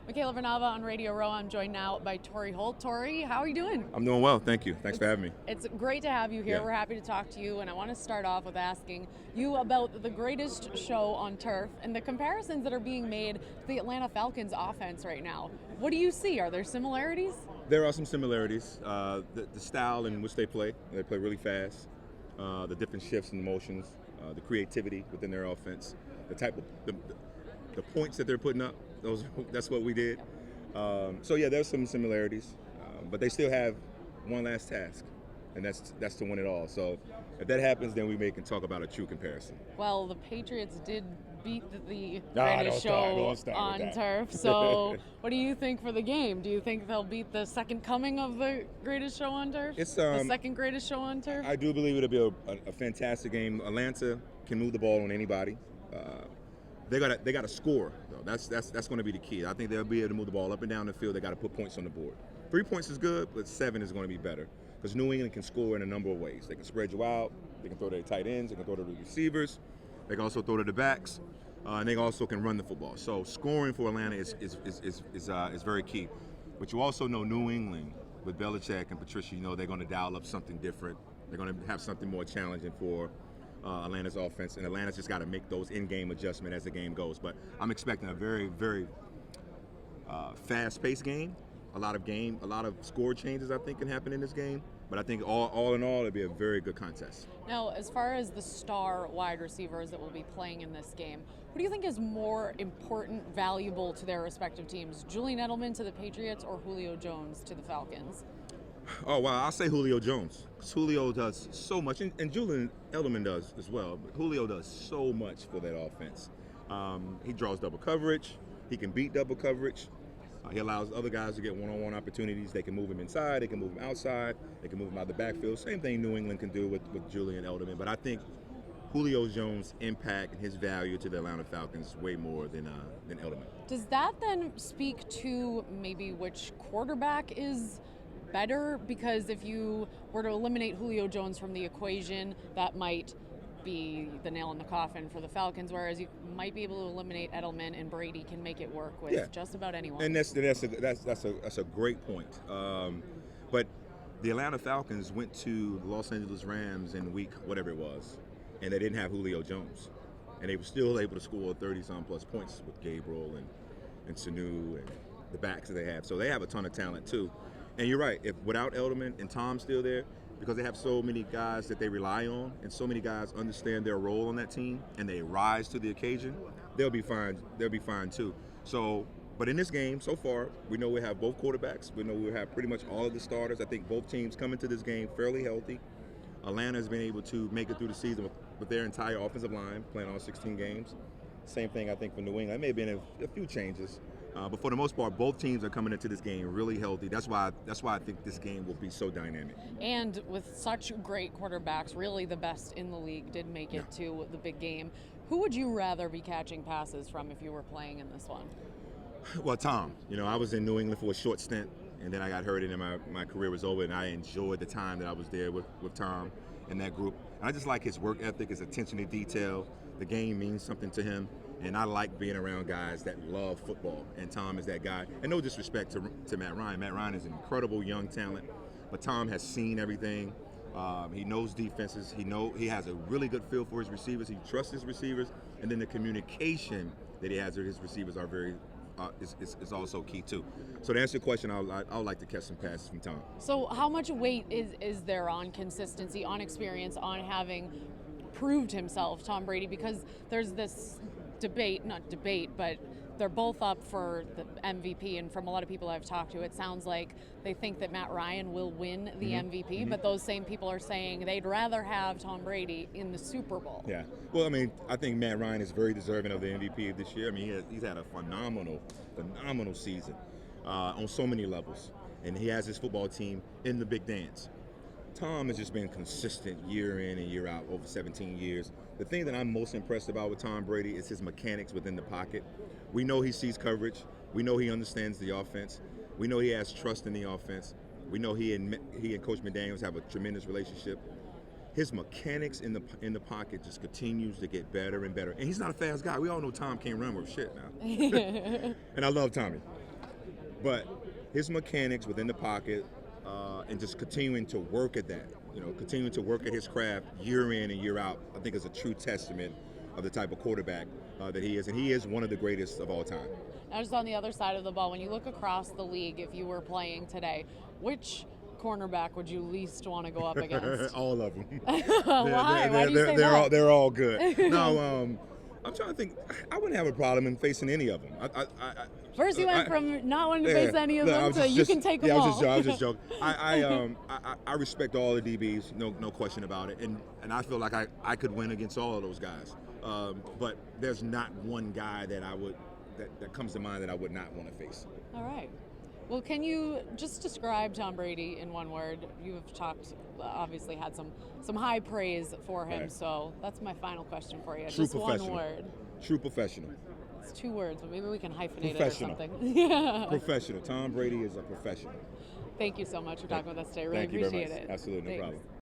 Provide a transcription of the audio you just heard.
Michaela Vernava on Radio Row. I'm joined now by Tori Holt. Tori, how are you doing? I'm doing well, thank you. Thanks for having me. It's great to have you here. Yeah. We're happy to talk to you, and I want to start off with asking you about the greatest show on turf and the comparisons that are being made to the Atlanta Falcons offense right now. What do you see? Are there similarities? There are some similarities. The style in which they play really fast. The different shifts and motions, the creativity within their offense, the type of the points that they're putting up. That's what we did. So yeah, there's some similarities, but they still have one last task, and that's to win it all. So if that happens, then we can talk about a true comparison. Well, the Patriots did beat the Nah, greatest don't show start on with that. turf. So what do you think for the game? Do you think they'll beat the second coming of the greatest show on turf? It's the second greatest show on turf? I do believe it'll be a fantastic game. Atlanta can move the ball on anybody. They got to score though. That's going to be the key. I think they'll be able to move the ball up and down the field. They got to put points on the board. 3 points is good, but 7 is going to be better because New England can score in a number of ways. They can spread you out. They can throw to the tight ends. They can throw to the receivers. They can also throw to the backs, and they also can run the football. So scoring for Atlanta is very key. But you also know New England with Belichick and Patricia. You know they're going to dial up something different. They're going to have something more challenging for Atlanta's offense, and Atlanta's just got to make those in-game adjustments as the game goes. But I'm expecting a very, very fast-paced game. A lot of score changes I think can happen in this game. But I think all in all, it'll be a very good contest. Now, as far as the star wide receivers that will be playing in this game, who do you think is more important, valuable to their respective teams? Julian Edelman to the Patriots or Julio Jones to the Falcons? Oh, wow, I'll say Julio Jones. Because Julio does so much, and Julian Edelman does as well, but Julio does so much for that offense. He draws double coverage. He can beat double coverage. He allows other guys to get one-on-one opportunities. They can move him inside. They can move him outside. They can move him out the backfield. Same thing New England can do with Julian Edelman. But I think Julio Jones' impact and his value to the Atlanta Falcons is way more than Edelman. Does that then speak to maybe which quarterback is better? Because if you were to eliminate Julio Jones from the equation, that might be the nail in the coffin for the Falcons, whereas you might be able to eliminate Edelman and Brady can make it work with just about anyone. And that's a great point. But the Atlanta Falcons went to the Los Angeles Rams in week whatever it was, and they didn't have Julio Jones, and they were still able to score 30-some plus points with Gabriel and Sanu and the backs that they have. So they have a ton of talent too. And you're right. If without Edelman and Tom still there, because they have so many guys that they rely on, and so many guys understand their role on that team, and they rise to the occasion, they'll be fine. They'll be fine too. So, but in this game so far, we know we have both quarterbacks. We know we have pretty much all of the starters. I think both teams come into this game fairly healthy. Atlanta has been able to make it through the season with their entire offensive line, playing all 16 games. Same thing I think for New England. There may have been a few changes. But for the most part, both teams are coming into this game really healthy. That's why I think this game will be so dynamic. And with such great quarterbacks, really the best in the league did make it to the big game. Who would you rather be catching passes from if you were playing in this one? Well, Tom. You know, I was in New England for a short stint, and then I got hurt, and then my career was over, and I enjoyed the time that I was there with Tom and that group. And I just like his work ethic, his attention to detail. The game means something to him. And I like being around guys that love football, and Tom is that guy. And no disrespect to Matt Ryan. Matt Ryan is an incredible young talent, but Tom has seen everything. He knows defenses. He has a really good feel for his receivers. He trusts his receivers, and then the communication that he has with his receivers are very is also key too. So to answer your question, I would like to catch some passes from Tom. So how much weight is there on consistency, on experience, on having proved himself, Tom Brady? Because there's this not debate, but they're both up for the MVP, and from a lot of people I've talked to, it sounds like they think that Matt Ryan will win the MVP, but those same people are saying they'd rather have Tom Brady in the Super Bowl. Yeah. Well, I mean, I think Matt Ryan is very deserving of the MVP of this year. I mean, he's had a phenomenal season on so many levels, and he has his football team in the big dance. Tom has just been consistent year in and year out over 17 years. The thing that I'm most impressed about with Tom Brady is his mechanics within the pocket. We know he sees coverage. We know he understands the offense. We know he has trust in the offense. We know he and Coach McDaniels have a tremendous relationship. His mechanics in the pocket just continues to get better and better. And he's not a fast guy. We all know Tom can't run with shit now. And I love Tommy. But his mechanics within the pocket and just continuing to work at that, continuing to work at his craft year in and year out, I think is a true testament of the type of quarterback that he is. And he is one of the greatest of all time. Now, just on the other side of the ball, when you look across the league, if you were playing today, which cornerback would you least want to go up against? All of them. Why? Why do you say that? They're all good. No, I'm trying to think. I wouldn't have a problem in facing any of them. First, you went from not wanting to face any of them to you can take them all. I was just joking. I respect all the DBs, no question about it, and I feel like I could win against all of those guys. But there's not one guy that comes to mind that I would not want to face. All right. Well, can you just describe Tom Brady in one word? You have obviously had some high praise for him, Right. So that's my final question for you. True just professional. one word. True professional. It's 2 words, but maybe we can hyphenate Professional. it or something. Yeah. Professional. Tom Brady is a professional. Thank you so much for talking with us today. Really Thank you very appreciate much. it. Absolutely, no Thanks. problem.